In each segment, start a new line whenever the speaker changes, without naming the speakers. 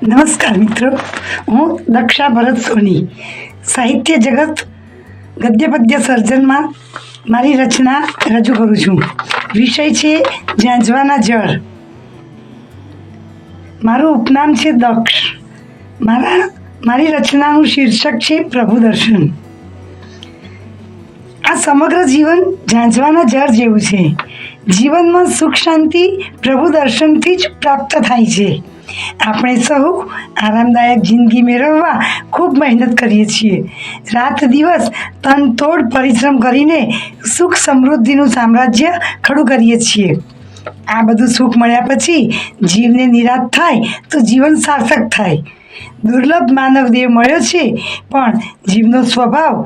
નમસ્કાર મિત્રો, હું દક્ષા ભરત સોની સાહિત્ય જગત ગદ્ય પદ્ય સર્જનમાં મારી રચના રજૂ કરું છું. વિષય છે ઝાંઝવાના જળ. મારું ઉપનામ છે દક્ષ. મારી રચનાનું શીર્ષક છે પ્રભુ દર્શન. આ સમગ્ર જીવન ઝાંઝવાના જળ જેવું છે. જીવનમાં સુખ શાંતિ પ્રભુ દર્શનથી જ પ્રાપ્ત થાય છે. આપણે સૌ આરામદાયક જિંદગી મેળવવા ખૂબ મહેનત કરીએ છીએ. રાત દિવસ તનતોડ પરિશ્રમ કરીને સુખ સમૃદ્ધિનું સામ્રાજ્ય ખડું કરીએ છીએ. આ બધું સુખ મળ્યા પછી જીવને નિરાશ થાય તો જીવન સાર્થક થાય. દુર્લભ માનવ દેહ મળ્યો છે, પણ જીવનો સ્વભાવ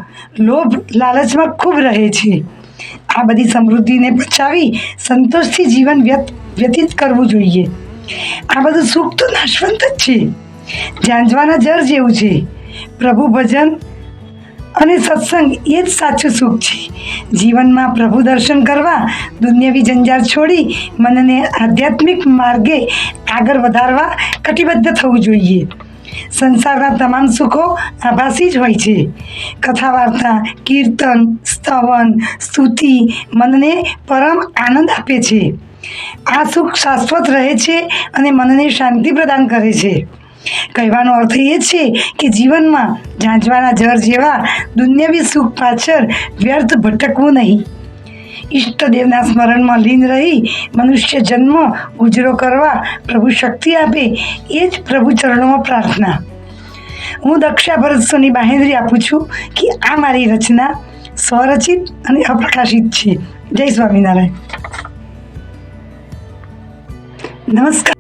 લોભ લાલચમાં ખૂબ રહે છે. આ બધી સમૃદ્ધિને પચાવી સંતોષથી જીવન વ્યતીત કરવું જોઈએ. આ બધું સુખ તો નાશવંત જ છે, ઝાંઝવાના જળ જેવું છે. પ્રભુ ભજન અને સત્સંગ એ જ સાચું સુખ છે. જીવનમાં પ્રભુ દર્શન કરવા દુનિયાવી જંજાળ છોડી મનને આધ્યાત્મિક માર્ગે આગળ વધારવા કટિબદ્ધ થવું જોઈએ. સંસારના તમામ સુખો આભાસી જ હોય છે. કથા વાર્તા, કીર્તન, સ્તવન, સ્તુતિ મનને પરમ આનંદ આપે છે. આ સુખ શાશ્વત રહે છે અને મનને શાંતિ પ્રદાન કરે છે. કહેવાનો અર્થ એ છે કે જીવનમાં ઝાંઝવાના જળ જેવા દુન્યવી સુખ પાછળ વ્યર્થ ભટકવું નહીં. ઈષ્ટદેવના સ્મરણમાં લીન રહી મનુષ્ય જન્મ ગુજરો કરવા પ્રભુ શક્તિ આપે, એ જ પ્રભુ ચરણોમાં પ્રાર્થના. હું દક્ષા ભરત સોની બાહેંધરી આપું છું કે આ મારી રચના સ્વરચિત અને અપ્રકાશિત છે. જય સ્વામિનારાયણ. નમસ્કાર.